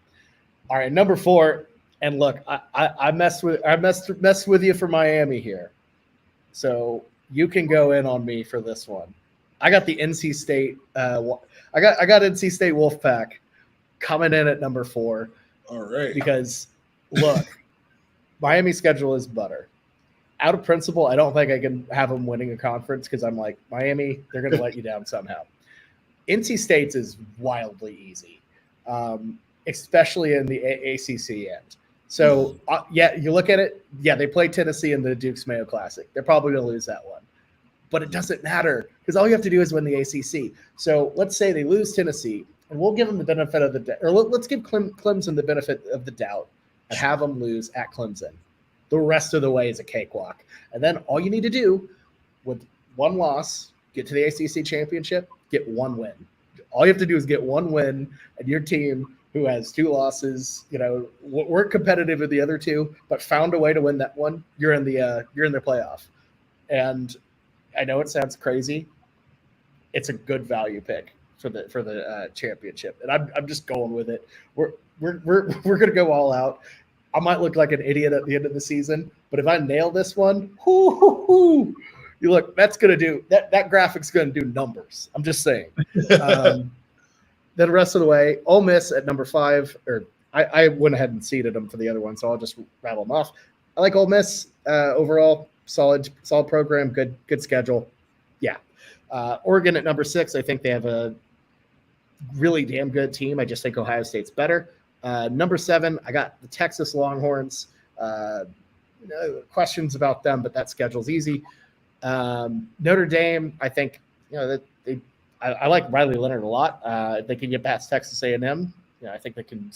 [SPEAKER 2] All right, number 4, and look, I messed with you for Miami here, so you can go in on me for this one. I got the NC State. I got NC State Wolfpack coming in at number 4.
[SPEAKER 1] All right,
[SPEAKER 2] because look, Miami's schedule is butter. Out of principle, I don't think I can have them winning a conference because I'm like, Miami, they're going to let you down somehow. NC State's is wildly easy, especially in the ACC end. So, you look at it, they play Tennessee in the Duke's Mayo Classic. They're probably going to lose that one. But it doesn't matter because all you have to do is win the ACC. So let's say they lose Tennessee, and we'll give them the benefit of the doubt. Or let's give Clemson the benefit of the doubt and have them lose at Clemson. The rest of the way is a cakewalk. And then all you need to do with one loss, get to the ACC championship, get one win. All you have to do is get one win, and your team, who has 2 losses, weren't competitive with the other 2, but found a way to win that one, you're in their playoff. And I know it sounds crazy. It's a good value pick for the championship, and I'm just going with it. We're gonna go all out. I might look like an idiot at the end of the season, but if I nail this one, You look, that's going to do that graphic's going to do numbers. I'm just saying. Then the rest of the way, Ole Miss at number 5, or I went ahead and seeded them for the other one, so I'll just rattle them off. I like Ole Miss overall, solid program, good schedule. Yeah. Oregon at number 6, I think they have a really damn good team. I just think Ohio State's better. Number 7, I got the Texas Longhorns. Questions about them, but that schedule's easy. Notre Dame, I think, that I like Riley Leonard a lot. If they can get past Texas A&M, I think they can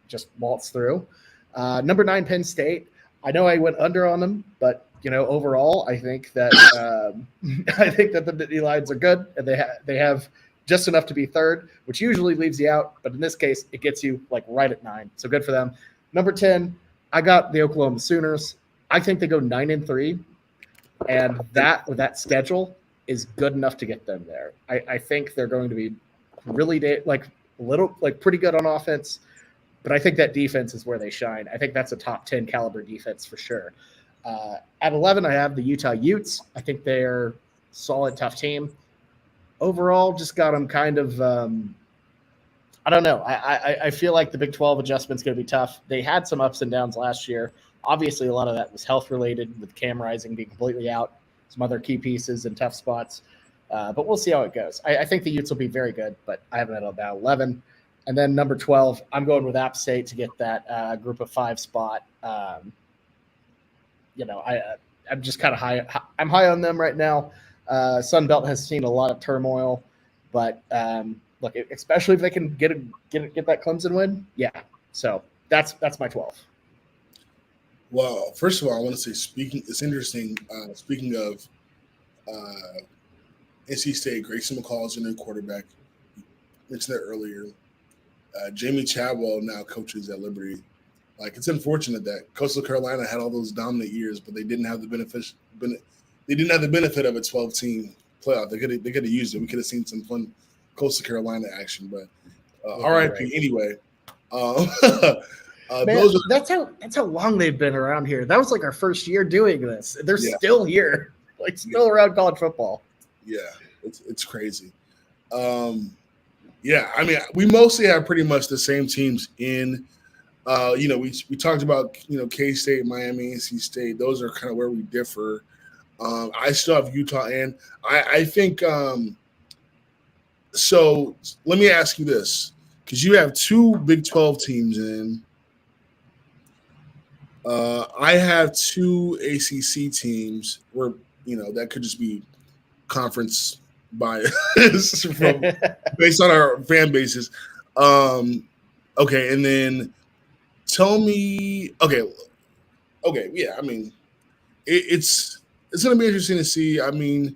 [SPEAKER 2] just waltz through. Number 9, Penn State. I know I went under on them, but overall, I think that the Nittany Lions are good, and they have just enough to be third, which usually leaves you out, but in this case, it gets you like right at 9. So good for them. Number 10, I got the Oklahoma Sooners. I think they go 9-3, and that with that schedule is good enough to get them there. I think they're going to be really pretty good on offense, but I think that defense is where they shine. I think that's a top 10 caliber defense for sure. At 11, I have the Utah Utes. I think they're solid, tough team. Overall, just got them kind of I don't know. I feel like the Big 12 adjustment's going to be tough. They had some ups and downs last year. Obviously, a lot of that was health related, with Cam Rising being completely out, some other key pieces and tough spots. But we'll see how it goes. I think the Utes will be very good, but I have it at about 11. And then number 12, I'm going with App State to get that group of 5 spot. I'm just kind of high. I'm high on them right now. Sun Belt has seen a lot of turmoil, but look, especially if they can get that Clemson win, yeah. So that's my 12.
[SPEAKER 1] Well, first of all, I want to say it's interesting. Speaking of NC State, Grayson McCall is a new quarterback. I mentioned that earlier. Jamie Chadwell now coaches at Liberty. Like, it's unfortunate that Coastal Carolina had all those dominant years, but they didn't have the benefit. They didn't have the benefit of a 12-team playoff. They could have used it. We could have seen some fun Coastal Carolina action, but RIP anyway.
[SPEAKER 2] Man, that's how long they've been around here. That was like our first year doing this. They're still here, still around college football.
[SPEAKER 1] Yeah, it's crazy. I mean, we mostly have pretty much the same teams in. We talked about K-State, Miami, NC State. Those are kind of where we differ. I still have Utah in. I think. So let me ask you this, because you have 2 Big 12 teams in. I have 2 ACC teams where that could just be conference bias based on our fan bases. Okay, and then tell me. Okay, yeah. I mean, it's going to be interesting to see. I mean,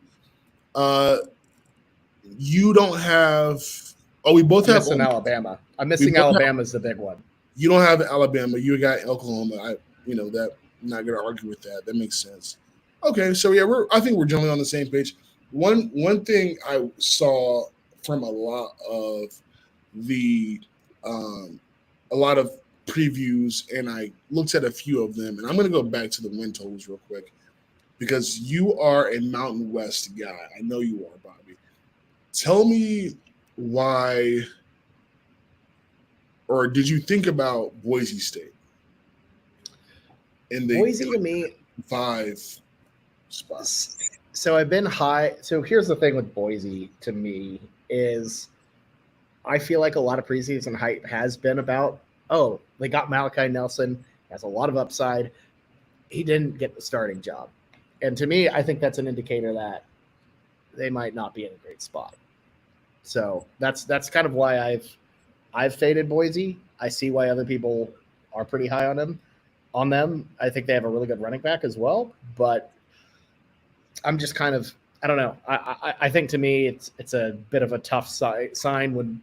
[SPEAKER 1] you don't have. Oh, we both have
[SPEAKER 2] Alabama. I'm missing Alabama is the big one.
[SPEAKER 1] You don't have Alabama. You got Oklahoma. That I'm not going to argue with that. That makes sense. Okay, so yeah, I think we're generally on the same page. One thing I saw from a lot of previews, and I looked at a few of them, and I'm going to go back to the win totals real quick, because you are a Mountain West guy. I know you are, Bobby. Tell me why, or did you think about Boise State?
[SPEAKER 2] Boise to me
[SPEAKER 1] 5 spots.
[SPEAKER 2] So I've been high. So here's the thing with Boise to me is I feel like a lot of preseason hype has been about, they got Malachi Nelson, has a lot of upside. He didn't get the starting job. And to me, I think that's an indicator that they might not be in a great spot. So that's kind of why I've faded Boise. I see why other people are pretty high on them. I think they have a really good running back as well, but I'm just kind of, I don't know. I think to me it's a bit of a tough sign when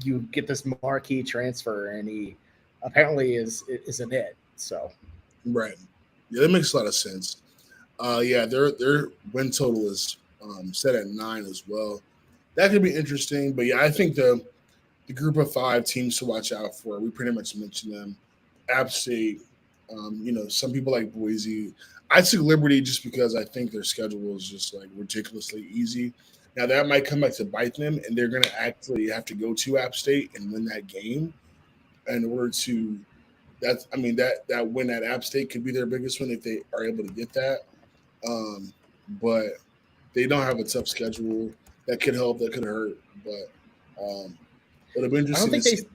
[SPEAKER 2] you get this marquee transfer and he apparently isn't it. So
[SPEAKER 1] right, yeah, that makes a lot of sense. Their win total is set at 9 as well. That could be interesting, but yeah, I think the group of 5 teams to watch out for. We pretty much mentioned them. App State. Some people like Boise. I took Liberty just because I think their schedule is just like ridiculously easy. Now that might come back to bite them, and they're going to actually have to go to App State and win that game in order to. That's I mean that win at App State could be their biggest win if they are able to get that. Um, but they don't have a tough schedule. That could help. That could hurt. But it'll be
[SPEAKER 2] I
[SPEAKER 1] interesting.
[SPEAKER 2] don't think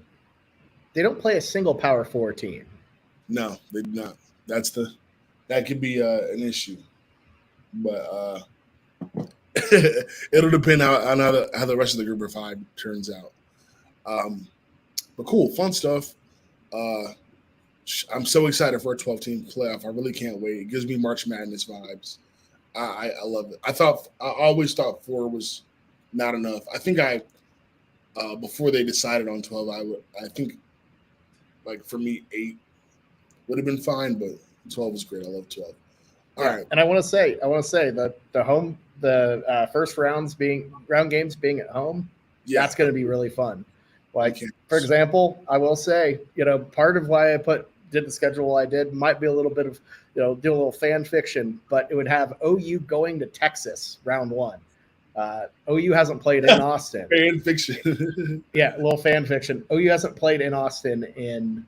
[SPEAKER 2] they don't play a single Power Four team.
[SPEAKER 1] No, they do not. That could be an issue. But it'll depend on how the rest of the group of five turns out. But cool, fun stuff. I'm so excited for a 12-team playoff. I really can't wait. It gives me March Madness vibes. I love it. I always thought 4 was not enough. I think before they decided on 12, I think like for me 8 would have been fine, but 12 is great. I love 12. All right.
[SPEAKER 2] And I want to say that the first round games being at home, that's going to be really fun. Like, for example, I will say, part of why I did the schedule I did might be a little bit of, do a little fan fiction, but it would have OU going to Texas round 1. OU hasn't played in Austin.
[SPEAKER 1] Fan fiction.
[SPEAKER 2] Yeah, a little fan fiction. OU hasn't played in Austin in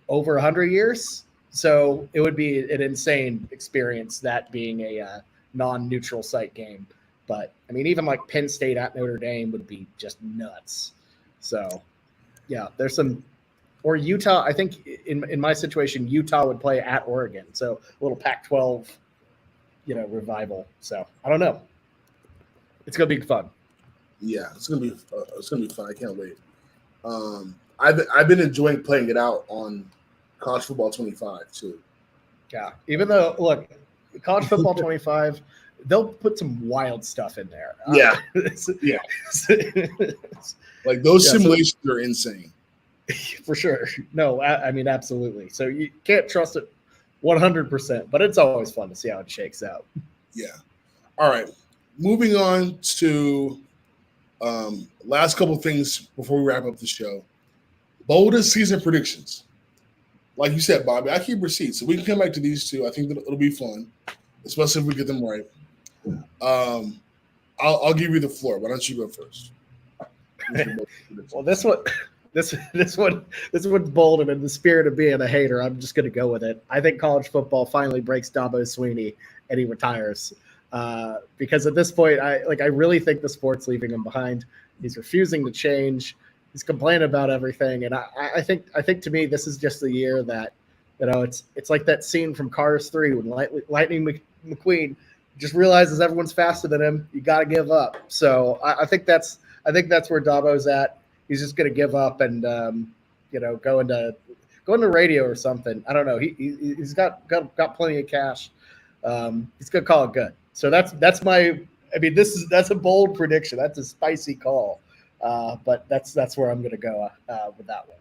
[SPEAKER 2] over 100 years. So it would be an insane experience, that being a non-neutral site game. But, I mean, even like Penn State at Notre Dame would be just nuts. So, yeah, there's some – or Utah, I think in my situation, Utah would play at Oregon. So a little Pac-12, revival. So, I don't know. It's going to be fun.
[SPEAKER 1] Yeah, it's gonna be fun. I can't wait. I've been enjoying playing it out on College Football 25 too.
[SPEAKER 2] Yeah, even though College Football 25, they'll put some wild stuff in there.
[SPEAKER 1] Yeah, yeah. Like those simulations are insane.
[SPEAKER 2] For sure. No, I mean absolutely. So you can't trust it 100%, but it's always fun to see how it shakes out.
[SPEAKER 1] Yeah. All right. Moving on to last couple things before we wrap up the show. Boldest season predictions. Like you said, Bobby, I keep receipts, so we can come back to these two. I think it'll be fun, especially if we get them right. I'll give you the floor. Why don't you go first?
[SPEAKER 2] Well, this one's bold, and in the spirit of being a hater, I'm just going to go with it. I think college football finally breaks Dabo Swinney and he retires. Because at this point, I really think the sport's leaving him behind. He's refusing to change. He's complaining about everything, and I think to me this is just the year that it's like that scene from Cars 3 when Lightning McQueen just realizes everyone's faster than him. You got to give up. So I think that's where Dabo's at. He's just going to give up and go into radio or something. I don't know. He's got plenty of cash. He's going to call it good. So that's my. I mean, that's a bold prediction. That's a spicy call. But that's where I'm going to go with that one.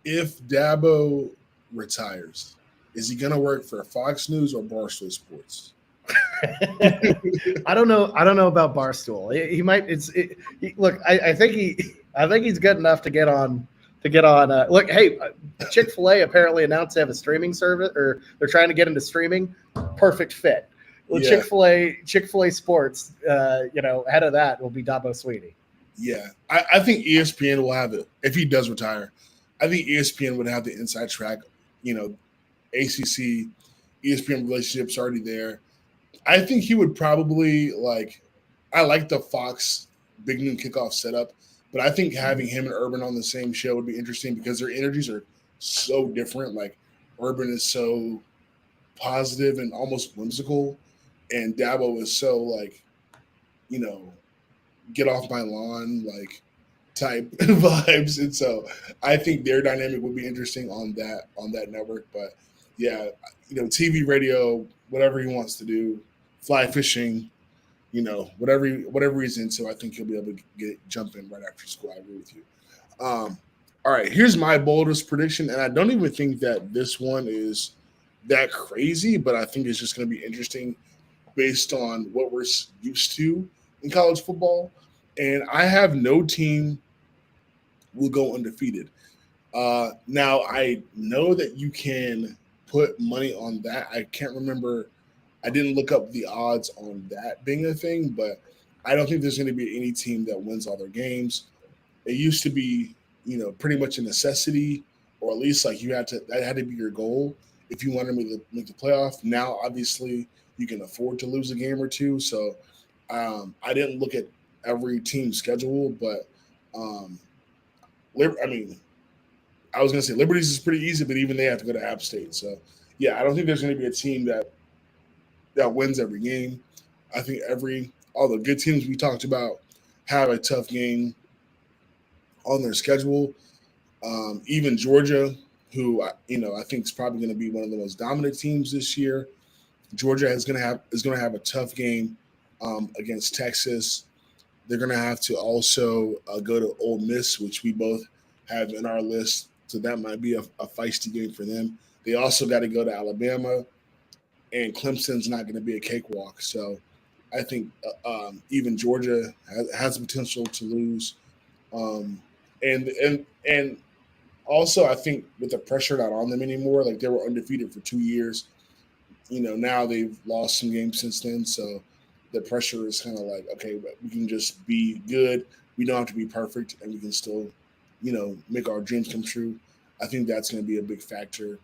[SPEAKER 1] If Dabo retires, is he going to work for Fox News or Barstool Sports?
[SPEAKER 2] I don't know about Barstool. He might. Look, I think he's good enough to get on. Look, hey, Chick-fil-A apparently announced they have a streaming service, or they're trying to get into streaming. Perfect fit. Well, yeah. Chick-fil-A Sports, ahead of that will be Dabo Swinney.
[SPEAKER 1] Yeah, I think ESPN will have it if he does retire. I think ESPN would have the inside track. ACC, ESPN relationship's already there. I think he would probably I like the Fox Big Noon Kickoff setup, but I think having him and Urban on the same show would be interesting because their energies are so different. Like Urban is so positive and almost whimsical, and Dabo is so get off my lawn type vibes. And so I think their dynamic would be interesting on that network. But yeah, TV, radio, whatever he wants to do, fly fishing, whatever he's into, I think he'll be able to jump in right after school. I agree with you. All right, here's my boldest prediction, and I don't even think that this one is that crazy, but I think it's just going to be interesting based on what we're used to in college football. And I have no team will go undefeated. Now, I know that you can put money on that. I can't remember I didn't look up the odds on that being a thing, but I don't think there's going to be any team that wins all their games. It used to be, pretty much a necessity, or at least like that had to be your goal if you wanted me to make the playoff. Now, obviously, you can afford to lose a game or two. So I didn't look at every team's schedule, but I mean, I was going to say Liberty's is pretty easy, but even they have to go to App State. So yeah, I don't think there's going to be a team that wins every game. I think all the good teams we talked about have a tough game on their schedule. Even Georgia, who I think is probably going to be one of the most dominant teams this year. Georgia is going to have a tough game against Texas. They're going to have to also go to Ole Miss, which we both have in our list. So that might be a feisty game for them. They also got to go to Alabama, and Clemson's not going to be a cakewalk. So I think even Georgia has potential to lose. And also I think with the pressure not on them anymore, like they were undefeated for 2 years. Now they've lost some games since then. So the pressure is kind of like, okay, we can just be good. We don't have to be perfect, and we can still, make our dreams come true. I think that's going to be a big factor.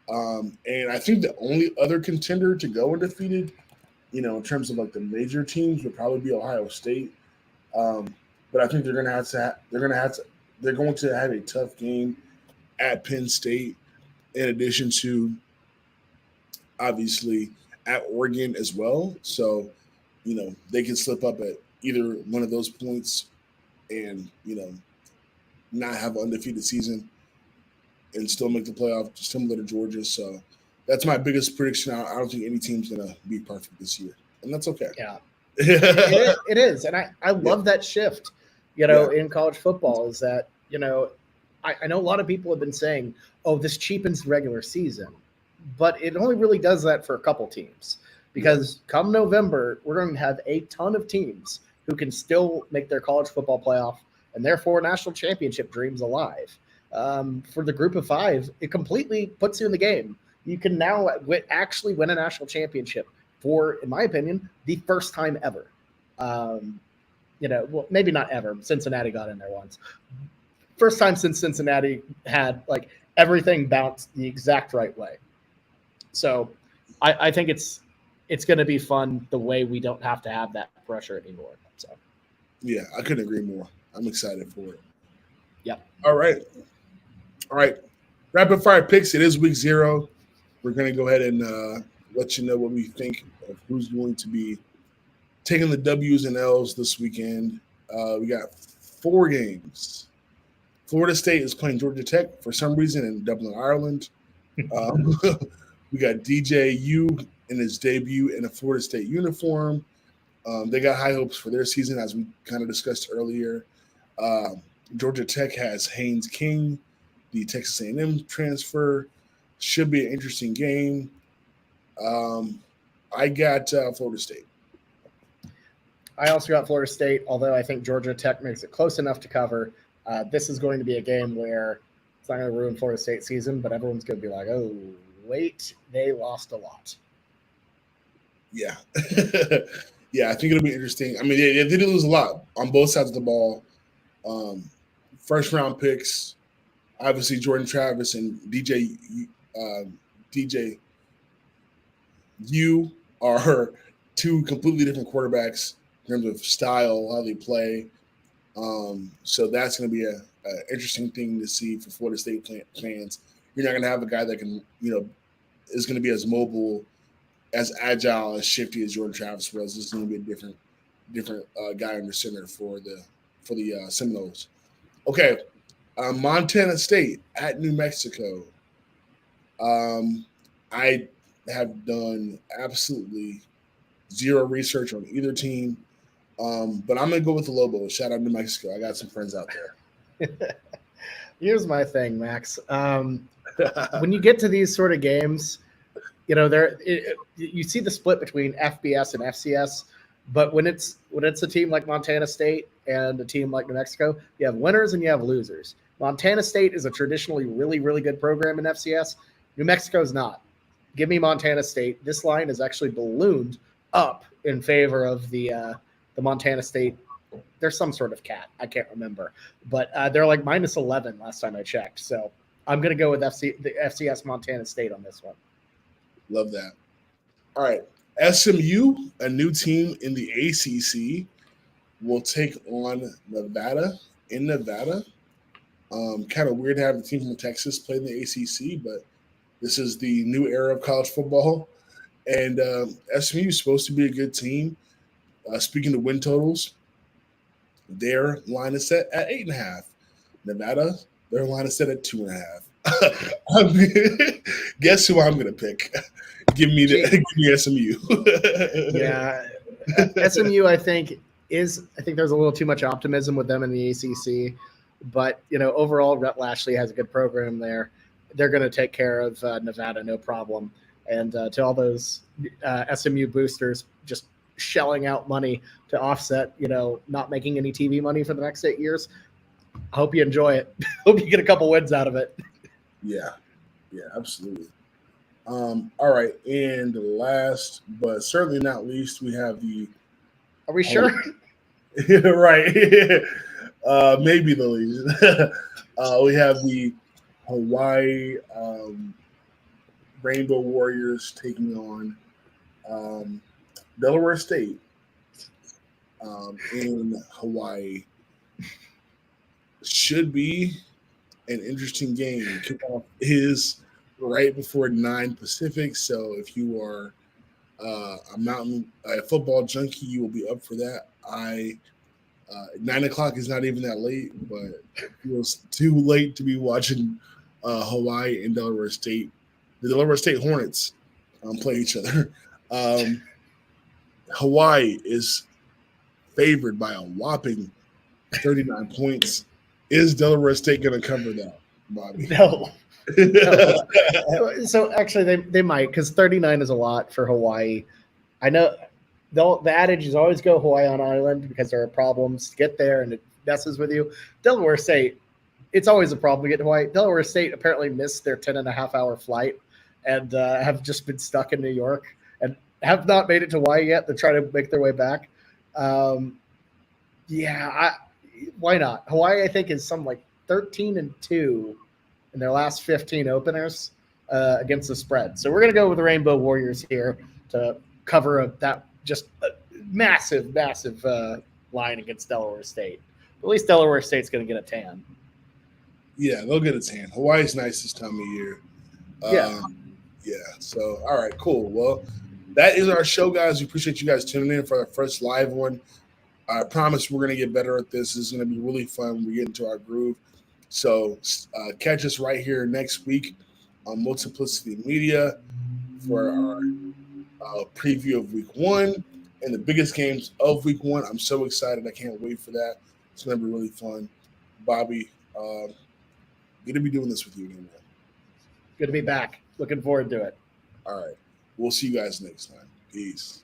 [SPEAKER 1] And I think the only other contender to go undefeated, in terms of like the major teams, would probably be Ohio State. But I think they're going to have a tough game at Penn State, in addition to obviously at Oregon as well. So, they can slip up at either one of those points and, not have an undefeated season and still make the playoff, similar to Georgia. So that's my biggest prediction. I don't think any team's going to be perfect this year, and that's okay.
[SPEAKER 2] Yeah, it is. And I love that shift, in college football is that, I know a lot of people have been saying, oh, this cheapens the regular season, but it only really does that for a couple teams, because come November, we're going to have a ton of teams who can still make their college football playoff and therefore national championship dreams alive. For the group of five, it completely puts you in the game. You can now actually win a national championship for, in my opinion, the first time ever. Well, maybe not ever. Cincinnati got in there once. First time since Cincinnati had like everything bounced the exact right way. So I think it's going to be fun the way we don't have to have that pressure anymore. So
[SPEAKER 1] yeah, I couldn't agree more. I'm excited for it.
[SPEAKER 2] Yep.
[SPEAKER 1] All right. Rapid fire picks. It is week 0. We're going to go ahead and let you know what we think of who's going to be taking the W's and L's this weekend. We got 4 games. Florida State is playing Georgia Tech for some reason in Dublin, Ireland. We got DJU in his debut in a Florida State uniform. They got high hopes for their season, as we kind of discussed earlier. Georgia Tech has Haynes King, the Texas A&M transfer. Should be an interesting game. I got Florida State.
[SPEAKER 2] I also got Florida State, although I think Georgia Tech makes it close enough to cover. This is going to be a game where it's not going to ruin Florida State's season, but everyone's going to be like, oh, wait, they lost a lot.
[SPEAKER 1] Yeah. Yeah, I think it'll be interesting. I mean, they did lose a lot on both sides of the ball. First round picks, obviously Jordan Travis and DJ U are 2 completely different quarterbacks in terms of style, how they play. So that's going to be an interesting thing to see for Florida State fans. You're not going to have a guy that can, is going to be as mobile, as agile, as shifty as Jordan Travis was. This is going to be a different guy under center for the Seminoles. Okay, Montana State at New Mexico. I have done absolutely zero research on either team, but I'm going to go with the Lobos. Shout out New Mexico. I got some friends out there.
[SPEAKER 2] Here's my thing, Max. When you get to these sort of games, you see the split between FBS and FCS, but when it's a team like Montana State and a team like New Mexico, you have winners and you have losers. Montana State is a traditionally really, really good program in FCS. New Mexico is not. give me Montana State. This line is actually ballooned up in favor of the Montana State. There's some sort of cat. I can't remember, but they're like -11 last time I checked. So I'm going to go with the FCS Montana State on this one.
[SPEAKER 1] Love that. All right. SMU, a new team in the ACC, will take on Nevada in Nevada. Kind of weird to have the team from Texas play in the ACC, but this is the new era of college football. And SMU is supposed to be a good team. Speaking of win totals, their line is set at 8.5. Nevada, their line is set at 2.5. Guess who I'm going to pick? Give me SMU.
[SPEAKER 2] Yeah, SMU. I think there's a little too much optimism with them in the ACC, but overall, Rhett Lashley has a good program there. They're going to take care of Nevada, no problem. And to all those SMU boosters just shelling out money to offset, not making any TV money for the next 8 years, I hope you enjoy it. Hope you get a couple wins out of it.
[SPEAKER 1] Yeah, absolutely. All right, and last but certainly not least, we have the.
[SPEAKER 2] Are we sure?
[SPEAKER 1] Right. Maybe the least. We have the Hawaii Rainbow Warriors taking on Delaware State in Hawaii. Should be an interesting game. Kickoff is right before 9 Pacific, so if you are a football junkie, you will be up for that. 9 o'clock is not even that late, but it feels too late to be watching Hawaii and Delaware State. The Delaware State Hornets play each other. Hawaii is favored by a whopping 39 points. Is Delaware State going to cover that, Bobby?
[SPEAKER 2] No. So actually, they might, because 39 is a lot for Hawaii. I know the adage is always go Hawaii on island because there are problems to get there and it messes with you. Delaware State, it's always a problem to get to Hawaii. Delaware State apparently missed their 10.5-hour flight and have just been stuck in New York and have not made it to Hawaii yet. They're trying to make their way back. Why not? Hawaii, I think, is some like 13-2 in their last 15 openers against the spread. So we're going to go with the Rainbow Warriors here to cover that just massive line against Delaware State. At least Delaware State's going to get a tan.
[SPEAKER 1] Yeah, they'll get a tan. Hawaii's nice this time of year.
[SPEAKER 2] Yeah.
[SPEAKER 1] So, all right, cool. Well, that is our show, guys. We appreciate you guys tuning in for our first live one. I promise we're going to get better at this. This is going to be really fun when we get into our groove. So catch us right here next week on Multiplicity Media for our preview of Week 1 and the biggest games of Week 1. I'm so excited. I can't wait for that. It's going to be really fun. Bobby, good to be doing this with you again, man.
[SPEAKER 2] Good to be back. Looking forward to it.
[SPEAKER 1] All right. We'll see you guys next time. Peace.